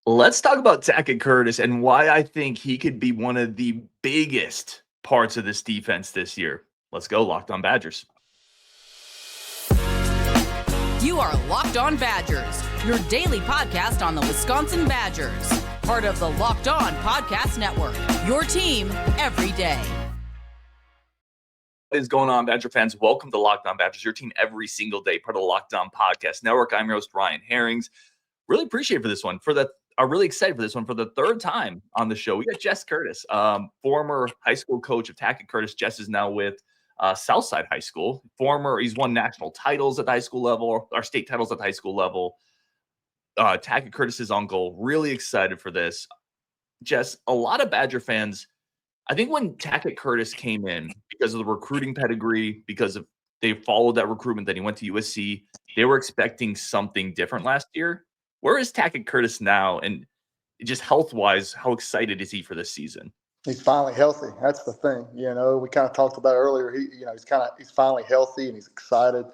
Let's talk about Tackett Curtis and why I think he could be one of the biggest parts of this defense this year. Let's go, Locked On Badgers. You are Locked On Badgers, your daily podcast on the Wisconsin Badgers. Part of the Locked On Podcast Network, your team every day. What is going on, Badger fans? Welcome to Locked On Badgers, your team every single day, part of the Locked On Podcast Network. I'm your host, Ryan Herrings. Really appreciate really excited for this one for the third time on the show. We got Jess Curtis, former high school coach of Tackett Curtis. Jess is now with Southside High School. He's won national titles at the high school level, or state titles at the high school level. Tackett Curtis's uncle. Really excited for this. Jess, a lot of Badger fans, I think when Tackett Curtis came in, because of the recruiting pedigree, because of they followed that recruitment, then he went to USC, they were expecting something different last year. Where is Tackett Curtis now? And just health-wise, how excited is he for this season? He's finally healthy. That's the thing. We kind of talked about earlier. He's finally healthy and he's excited.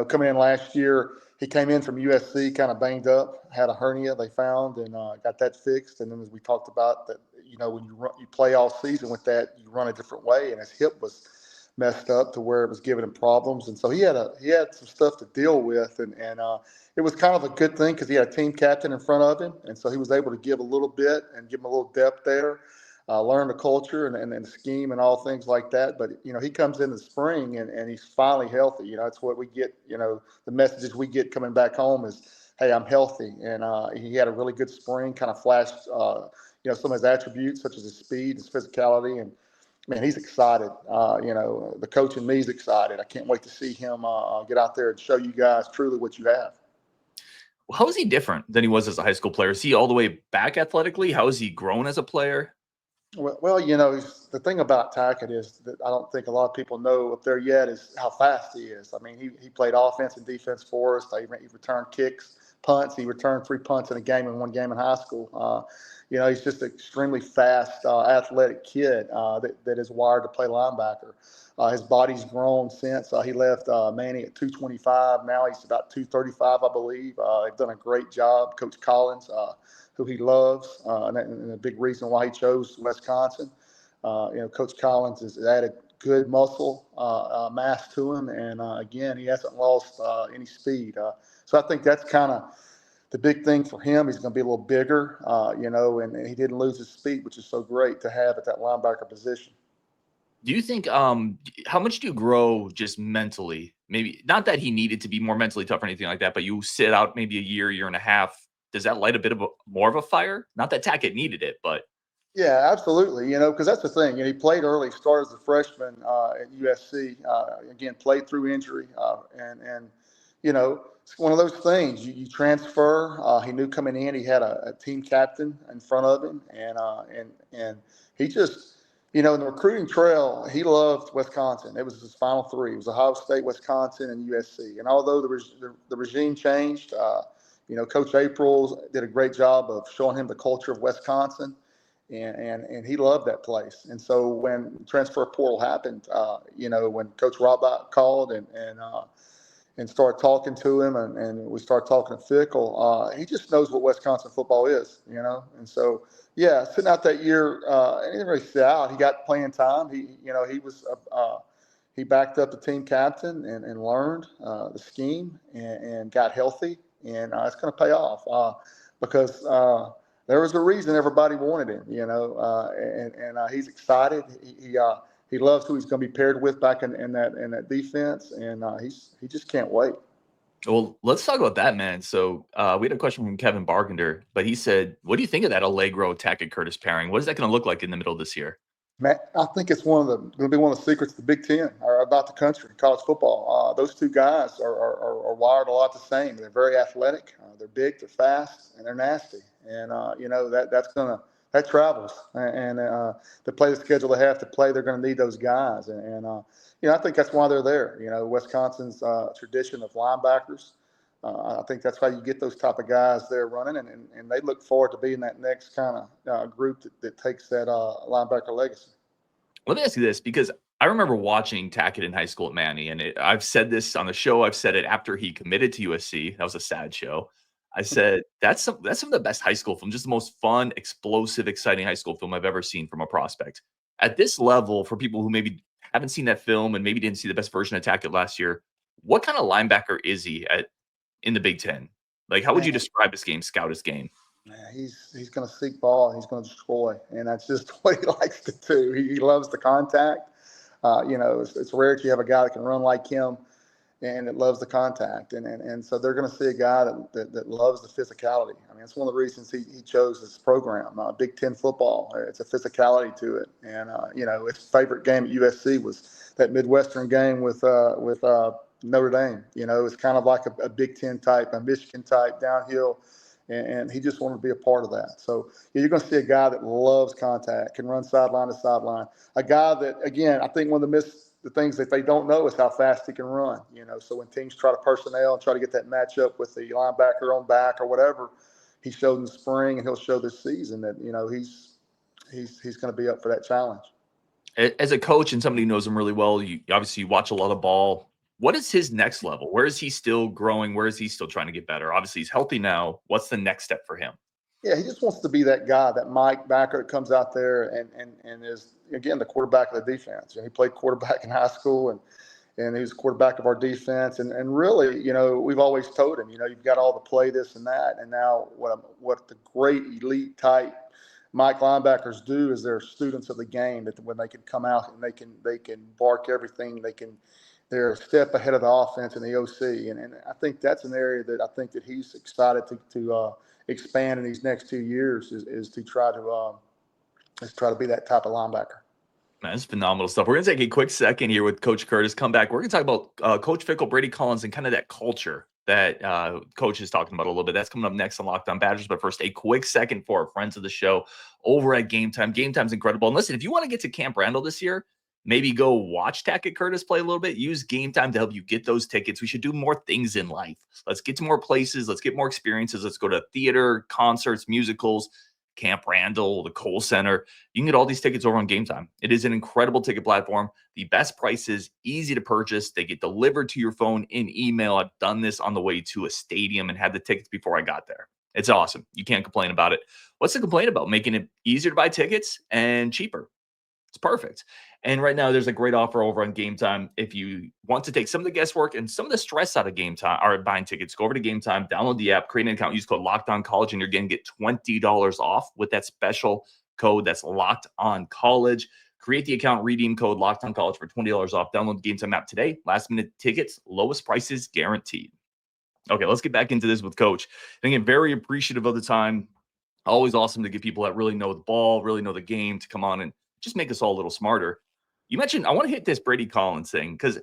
Coming in last year, he came in from USC kind of banged up, had a hernia they found, and got that fixed. And then as we talked about that, when you play all season with that, you run a different way, and his hip was messed up to where it was giving him problems. And so he had some stuff to deal with, and it was kind of a good thing because he had a team captain in front of him, and so he was able to give a little bit and give him a little depth there, learn the culture and the scheme and all things like that. But, he comes in the spring and he's finally healthy. That's what we get, the messages we get coming back home is, hey, I'm healthy. And he had a really good spring, kind of flashed, some of his attributes such as his speed, his physicality, and man, he's excited. The coach in me is excited. I can't wait to see him get out there and show you guys truly what you have. Well, how is he different than he was as a high school player? Is he all the way back athletically? How has he grown as a player? Well, the thing about Tackett is that I don't think a lot of people know up there yet is how fast he is. I mean, he played offense and defense for us. He returned kicks, punts. He returned 3 punts in one game in high school. He's just an extremely fast, athletic kid that is wired to play linebacker. His body's grown since he left Manny at 225. Now he's about 235, I believe. They've done a great job. Coach Collins, who he loves, and a big reason why he chose Wisconsin. Coach Collins has added good muscle mass to him, and again, he hasn't lost any speed. So I think that's kind of the big thing for him. He's going to be a little bigger, and he didn't lose his speed, which is so great to have at that linebacker position. Do you think how much do you grow just mentally? Maybe not that he needed to be more mentally tough or anything like that, but you sit out maybe a year and a half. Does that light a bit of more of a fire? Not that Tackett needed it, but yeah, absolutely. Because that's the thing. He played early, started as a freshman at USC. Again, played through injury, and it's one of those things. You transfer. He knew coming in, he had a team captain in front of him, and he just. In the recruiting trail, he loved Wisconsin. It was his final three. It was Ohio State, Wisconsin, and USC. And although the regime changed, Coach April did a great job of showing him the culture of Wisconsin, and he loved that place. And so when transfer portal happened, when Coach Robot called and started talking to him, and we started talking to Fickle, he just knows what Wisconsin football is, And so, yeah, sitting out that year, he didn't really sit out. He got playing time. He backed up the team captain and learned the scheme and got healthy, and it's going to pay off because there was a reason everybody wanted him, and he's excited. He loves who he's going to be paired with back in that defense, and he just can't wait. Well, let's talk about that, man. So we had a question from Kevin Barkender, but he said, what do you think of that Allegro Tackett Curtis pairing? What is that going to look like in the middle of this year? Man, I think it's going to be one of the secrets of the Big Ten or about the country, college football. Those two guys are wired a lot the same. They're very athletic. They're big, they're fast, and they're nasty. And, that travels. And to play the schedule they have to play, they're going to need those guys. And I think that's why they're there. Wisconsin's tradition of linebackers. I think that's how you get those type of guys there running, and they look forward to being that next kind of group that takes that linebacker legacy. Let me ask you this, because I remember watching Tackett in high school at Manny, and I've said this on the show. I've said it after he committed to USC. That was a sad show. I said, that's some of the best high school film, just the most fun, explosive, exciting high school film I've ever seen from a prospect. At this level, for people who maybe haven't seen that film and maybe didn't see the best version of Tackett last year, what kind of linebacker is he in the Big Ten? Like, how would you Man, describe his game, scout his game? man, he's going to seek ball and he's going to destroy, and that's just what he likes to do. He loves the contact. It's rare to have a guy that can run like him and it loves the contact. And so they're going to see a guy that loves the physicality. I mean, it's one of the reasons he chose this program, Big Ten football. It's a physicality to it. And, his favorite game at USC was that Midwestern game with Notre Dame. It's kind of like a Big Ten type, a Michigan type downhill. And he just wanted to be a part of that. So you're going to see a guy that loves contact, can run sideline to sideline. A guy that, again, I think one of the things that they don't know is how fast he can run. So when teams try to personnel and try to get that matchup with the linebacker on back or whatever, he showed in the spring and he'll show this season that he's going to be up for that challenge. As a coach and somebody who knows him really well, you obviously watch a lot of ball. What is his next level? Where is he still growing? Where is he still trying to get better? Obviously, he's healthy now. What's the next step for him? Yeah, he just wants to be that guy, that Mike backer that comes out there and is, again, the quarterback of the defense. He played quarterback in high school and he was quarterback of our defense. And really, we've always told him, you've got all the play, this and that. And now what the great elite type Mike linebackers do is they're students of the game, that when they can come out and they can bark everything, they're a step ahead of the offense and the OC. And I think that's an area that I think that he's excited to expand in these next 2 years is to try to be that type of linebacker. Man, that's phenomenal stuff. We're going to take a quick second here with Coach Curtis. Come back. We're going to talk about Coach Fickle, Brady Collins, and kind of that culture that Coach is talking about a little bit. That's coming up next on Locked On Badgers. But first, a quick second for our friends of the show over at Gametime. Gametime's incredible. And listen, if you want to get to Camp Randall this year, maybe go watch Tackett Curtis play a little bit. Use Gametime to help you get those tickets. We should do more things in life. Let's get to more places. Let's get more experiences. Let's go to theater, concerts, musicals, Camp Randall, the Kohl Center. You can get all these tickets over on Gametime. It is an incredible ticket platform. The best prices, easy to purchase. They get delivered to your phone in email. I've done this on the way to a stadium and had the tickets before I got there. It's awesome. You can't complain about it. What's to complain about? Making it easier to buy tickets and cheaper. It's perfect. And right now, there's a great offer over on Gametime. If you want to take some of the guesswork and some of the stress out of Gametime or buying tickets, go over to Gametime, download the app, create an account, use code LOCKEDONCollege, and you're going to get $20 off with that special code that's Locked On College. Create the account, redeem code Locked On College for $20 off. Download the Gametime app today. Last minute tickets, lowest prices guaranteed. Okay, let's get back into this with Coach. And again, very appreciative of the time. Always awesome to get people that really know the ball, really know the game to come on and just make us all a little smarter. You mentioned, I want to hit this Brady Collins thing because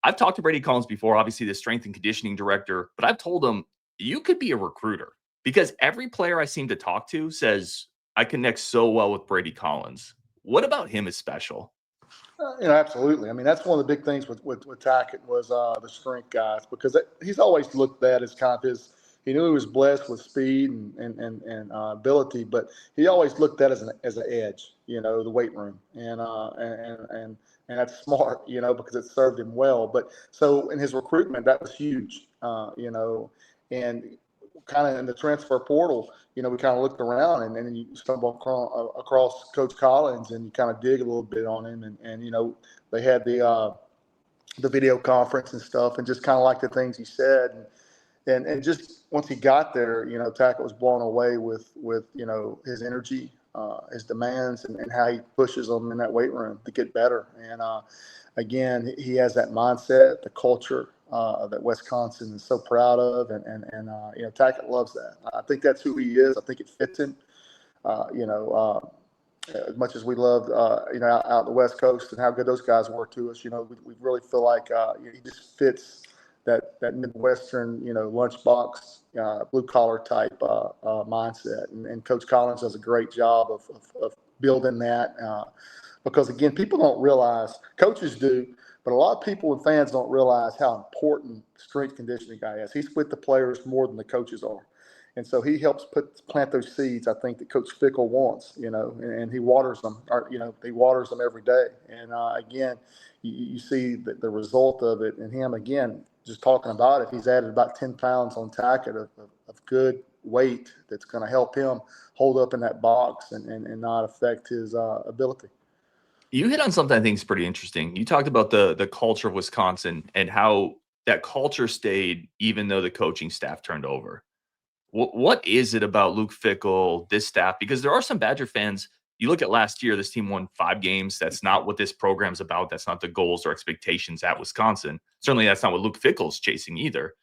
I've talked to Brady Collins before, obviously the strength and conditioning director, but I've told him you could be a recruiter because every player I seem to talk to says I connect so well with Brady Collins. What about him is special? Absolutely. I mean, that's one of the big things with Tackett was the strength guys, because he's always looked at as kind of his. He knew he was blessed with speed and ability, but he always looked at it as an edge, the weight room, and that's smart, because it served him well. But so in his recruitment, that was huge, and kind of in the transfer portal, we kind of looked around and then you stumble across Coach Collins and you kind of dig a little bit on him and they had the video conference and stuff and just kind of like the things he said. And just once he got there, Tackett was blown away with his energy, his demands, and how he pushes them in that weight room to get better. And again, he has that mindset, the culture that Wisconsin is so proud of, and Tackett loves that. I think that's who he is. I think it fits him. As much as we loved, out the West Coast and how good those guys were to us, we really feel like he just fits that Midwestern, lunchbox, blue collar type mindset. And Coach Collins does a great job of building that because, again, people don't realize, coaches do, but a lot of people and fans don't realize how important strength conditioning guy is. He's with the players more than the coaches are. And so he helps plant those seeds, I think, that Coach Fickle wants, and he waters them, he waters them every day. And again, you see the result of it. And him, again, just talking about it, he's added about 10 pounds on Tackett good weight that's going to help him hold up in that box and not affect his ability. You hit on something I think is pretty interesting. You talked about the culture of Wisconsin and how that culture stayed even though the coaching staff turned over. What is it about Luke Fickle, this staff? Because there are some Badger fans. You look at last year, this team won 5 games. That's not what this program's about. That's not the goals or expectations at Wisconsin. Certainly, that's not what Luke Fickle's chasing either.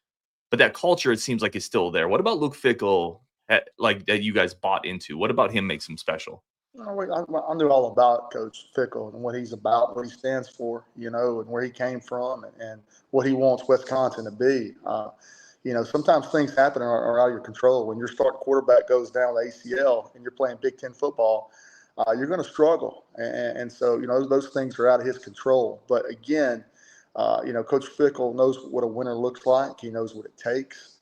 But that culture, it seems like, is still there. What about Luke Fickle, like that you guys bought into? What about him makes him special? I knew all about Coach Fickle and what he's about, what he stands for, and where he came from and what he wants Wisconsin to be. Sometimes things happen are out of your control. When your starting quarterback goes down with ACL and you're playing Big Ten football, you're going to struggle. And so, those things are out of his control. But again, Coach Fickle knows what a winner looks like. He knows what it takes.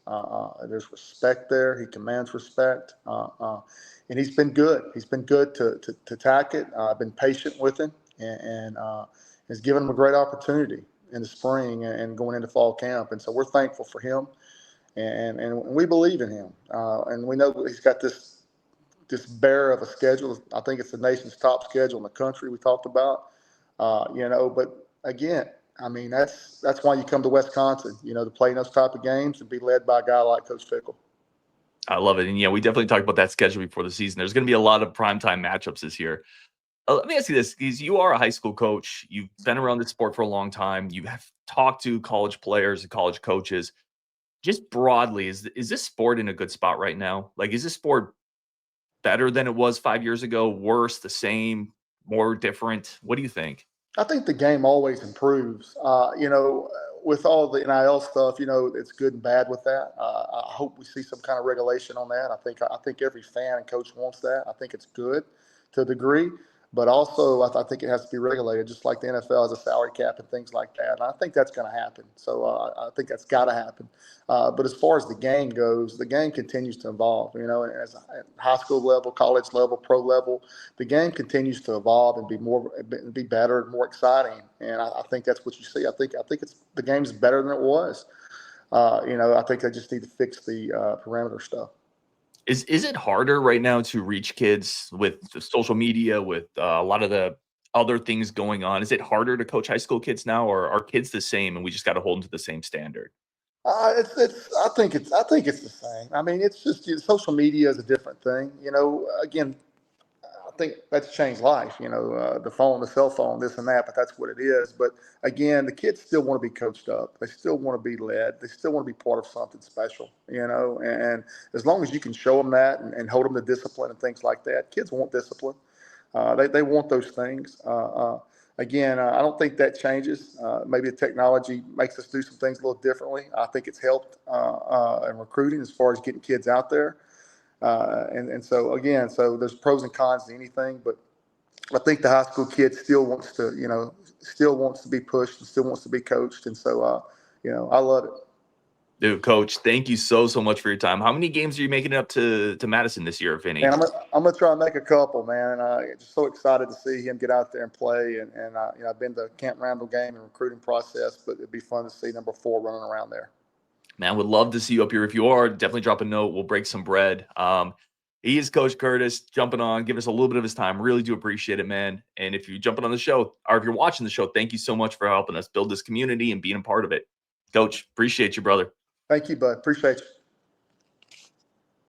There's respect there. He commands respect. And he's been good. He's been good to Tackett. I've been patient with him and has given him a great opportunity in the spring and going into fall camp. And so we're thankful for him. And we believe in him. And we know he's got this bear of a schedule. I think it's the nation's top schedule in the country we talked about. But again, I mean, that's why you come to Wisconsin, to play in those type of games and be led by a guy like Coach Fickle. I love it. And we definitely talked about that schedule before the season. There's going to be a lot of primetime matchups this year. Let me ask you this, because you are a high school coach. You've been around the sport for a long time. You have talked to college players and college coaches. Just broadly, is this sport in a good spot right now? Like, is this sport better than it was 5 years ago, worse, the same, more different? What do you think? I think the game always improves. With all the NIL stuff, it's good and bad with that. I hope we see some kind of regulation on that. I think every fan and coach wants that. I think it's good to a degree, but also I think it has to be regulated, just like the NFL has a salary cap and things like that. And I think that's going to happen. So I think that's got to happen. But as far as the game goes, the game continues to evolve. As a high school level, college level, pro level, the game continues to evolve and be better and more exciting. And I think that's what you see. I think the game's better than it was. I think they just need to fix the parameter stuff. Is it harder right now to reach kids with social media, with a lot of the other things going on? Is it harder to coach high school kids now, or are kids the same and we just got to hold them to the same standard? I think it's the same. I mean, it's just social media is a different thing. Again, I think that's changed life. The phone, the cell phone, this and that. But that's what it is. But again, the kids still want to be coached up. They still want to be led. They still want to be part of something special. And as long as you can show them that and hold them to discipline and things like that, kids want discipline. They want those things. Again, I don't think that changes. Maybe the technology makes us do some things a little differently. I think it's helped in recruiting as far as getting kids out there. So there's pros and cons to anything, but I think the high school kid still wants to be pushed and still wants to be coached. And so, I love it. Dude, Coach, thank you so much for your time. How many games are you making it up to Madison this year, if any? And I'm gonna try and make a couple, man. And just so excited to see him get out there and play. And I've been to Camp Randall game and recruiting process, but it'd be fun to see number 4 running around there. Man, would love to see you up here. If you are, definitely drop a note. We'll break some bread. He is Coach Curtis jumping on, give us a little bit of his time. Really do appreciate it, man. And if you're jumping on the show, or if you're watching the show, thank you so much for helping us build this community and being a part of it. Coach, appreciate you, brother. Thank you, bud. Appreciate you.